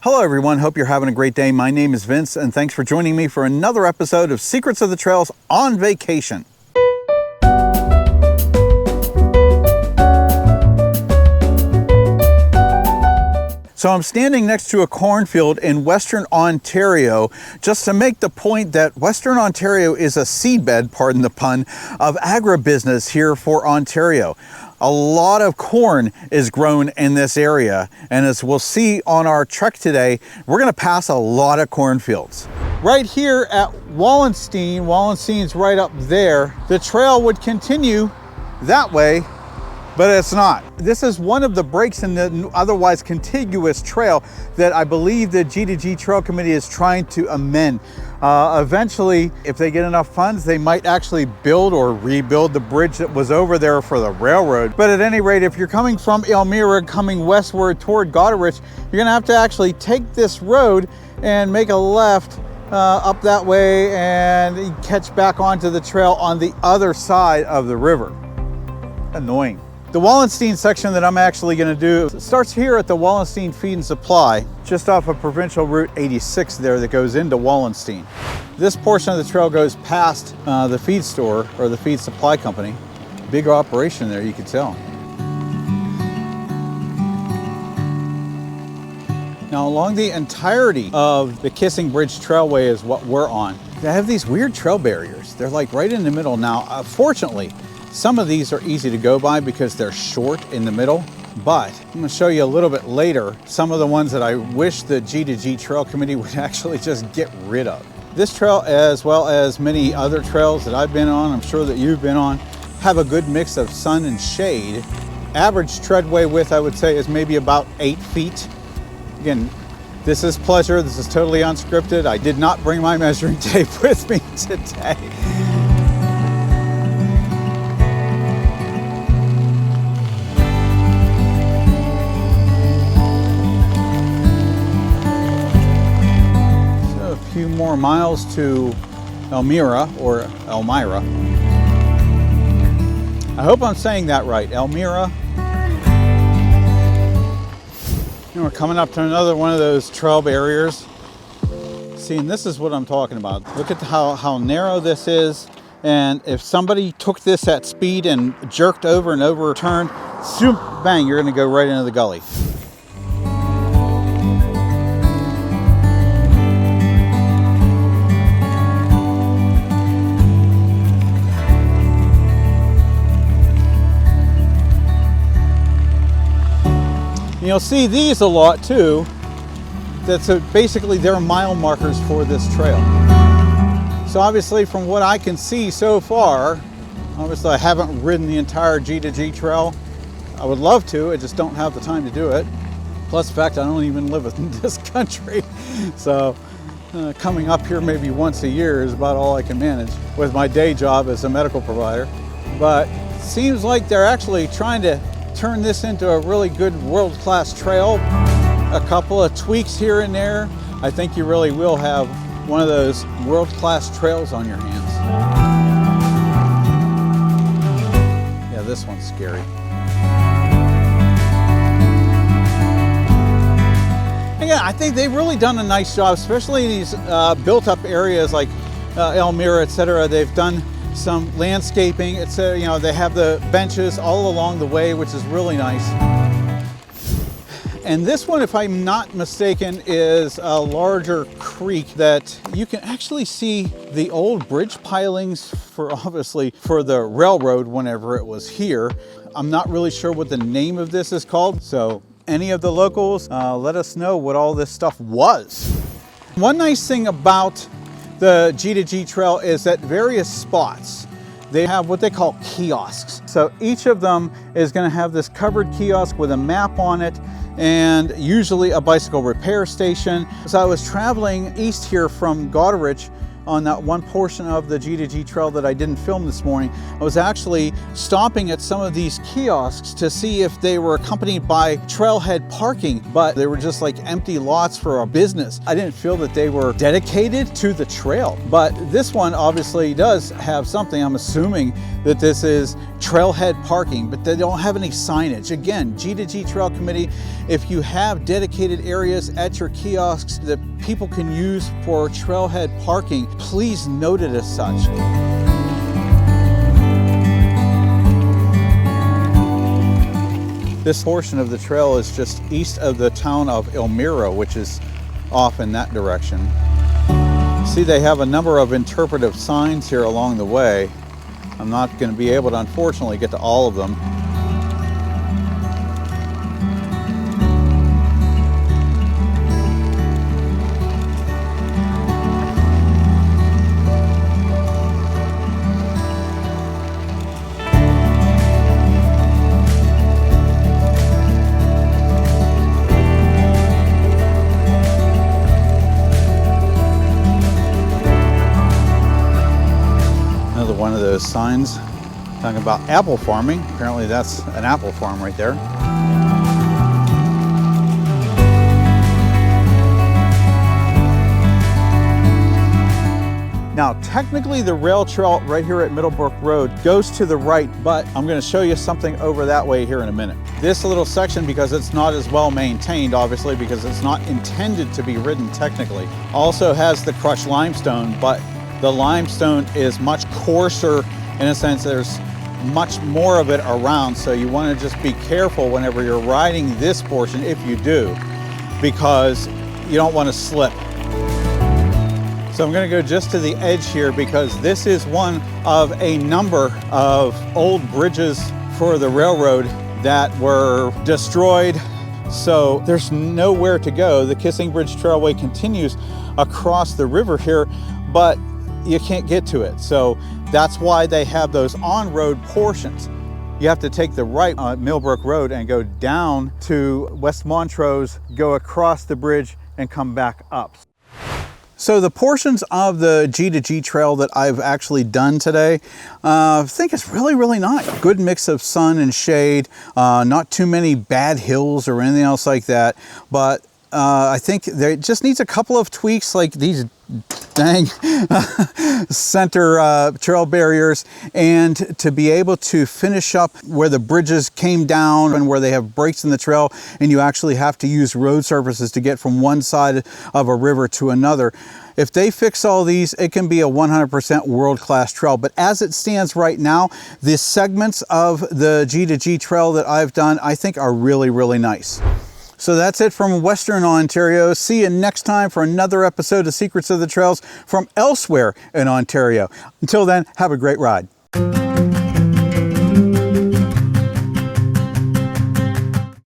Hello everyone, hope you're having a great day. My name is Vince and thanks for joining me for another episode of Secrets of the Trails on Vacation. So I'm standing next to a cornfield in Western Ontario just to make the point that Western Ontario is a seedbed, pardon the pun, of agribusiness here for Ontario. A lot of corn is grown in this area, and as we'll see on our trek today, we're going to pass a lot of cornfields. Right here at Wallenstein's right up there, the trail would continue that way, but it's not. This is one of the breaks in the otherwise contiguous trail that I believe the G2G Trail Committee is trying to amend. Eventually, if they get enough funds, they might actually build or rebuild the bridge that was over there for the railroad. But at any rate, if you're coming from Elmira, coming westward toward Goderich, you're gonna have to actually take this road and make a left up that way and catch back onto the trail on the other side of the river. Annoying. The Wallenstein section that I'm actually going to do starts here at the Wallenstein Feed and Supply, just off of Provincial Route 86 there that goes into Wallenstein. This portion of the trail goes past the feed store or the feed supply company. Big operation there, you can tell. Now along the entirety of the Kissing Bridge Trailway is what we're on. They have these weird trail barriers. They're like right in the middle now. Fortunately, some of these are easy to go by because they're short in the middle, but I'm going to show you a little bit later some of the ones that I wish the G2G Trail Committee would actually just get rid of. This trail, as well as many other trails that I've been on, I'm sure that you've been on, have a good mix of sun and shade. Average treadway width, I would say, is maybe about 8 feet. Again, this is pleasure. This is totally unscripted. I did not bring my measuring tape with me today. Few more miles to Elmira or Elmira. I hope I'm saying that right, Elmira. And we're coming up to another one of those trail barriers. See, and this is what I'm talking about. Look at how narrow this is. And if somebody took this at speed and jerked over and overturned, zoom, bang, you're gonna go right into the gully. You'll see these a lot too. That's basically their mile markers for this trail. So obviously from what I can see so far, obviously I haven't ridden the entire G2G trail. I would love to, I just don't have the time to do it. Plus the fact I don't even live in this country. So coming up here maybe once a year is about all I can manage with my day job as a medical provider. But it seems like they're actually trying to turn this into a really good world-class trail. A couple of tweaks here and there. I think you really will have one of those world-class trails on your hands. Yeah, this one's scary. Again, I think they've really done a nice job, especially in these built-up areas like Elmira, etc. They've done some landscaping. It's you know, they have the benches all along the way, which is really nice. And this one, if I'm not mistaken, is a larger creek that you can actually see the old bridge pilings for, obviously, for the railroad whenever it was here. I'm not really sure what the name of this is called, so any of the locals, let us know what all this stuff was. One nice thing about the G2G Trail is at various spots, they have what they call kiosks. So each of them is going to have this covered kiosk with a map on it and usually a bicycle repair station. So I was traveling east here from Goderich on that one portion of the G2G Trail that I didn't film this morning, I was actually stopping at some of these kiosks to see if they were accompanied by trailhead parking, but they were just like empty lots for a business. I didn't feel that they were dedicated to the trail, but this one obviously does have something. I'm assuming that this is trailhead parking, but they don't have any signage. Again, G2G Trail Committee, if you have dedicated areas at your kiosks that people can use for trailhead parking, please note it as such. This portion of the trail is just east of the town of Elmira, which is off in that direction. See, they have a number of interpretive signs here along the way. I'm not going to be able to, unfortunately, get to all of them. One of those signs talking about apple farming. Apparently that's an apple farm right there. Now, technically the rail trail right here at Middlebrook Road goes to the right, but I'm going to show you something over that way here in a minute. This little section, because it's not as well maintained, obviously, because it's not intended to be ridden technically, also has the crushed limestone, but the limestone is much coarser in a sense. There's much more of it around, so you want to just be careful whenever you're riding this portion, if you do, because you don't want to slip. So I'm going to go just to the edge here because this is one of a number of old bridges for the railroad that were destroyed, so there's nowhere to go. The Kissing Bridge Trailway continues across the river here, but you can't get to it. So that's why they have those on-road portions. You have to take the right on Millbrook Road and go down to West Montrose, go across the bridge and come back up. So the portions of the G2G Trail that I've actually done today, I think it's really nice. Good mix of sun and shade, not too many bad hills or anything else like that, but I think there just needs a couple of tweaks, like these dang center trail barriers, and to be able to finish up where the bridges came down and where they have breaks in the trail and you actually have to use road surfaces to get from one side of a river to another. If they fix all these, it can be a 100% world-class trail. But as it stands right now, the segments of the G2G Trail that I've done, I think are really nice. So that's it from Western Ontario. See you next time for another episode of Secrets of the Trails from elsewhere in Ontario. Until then, have a great ride.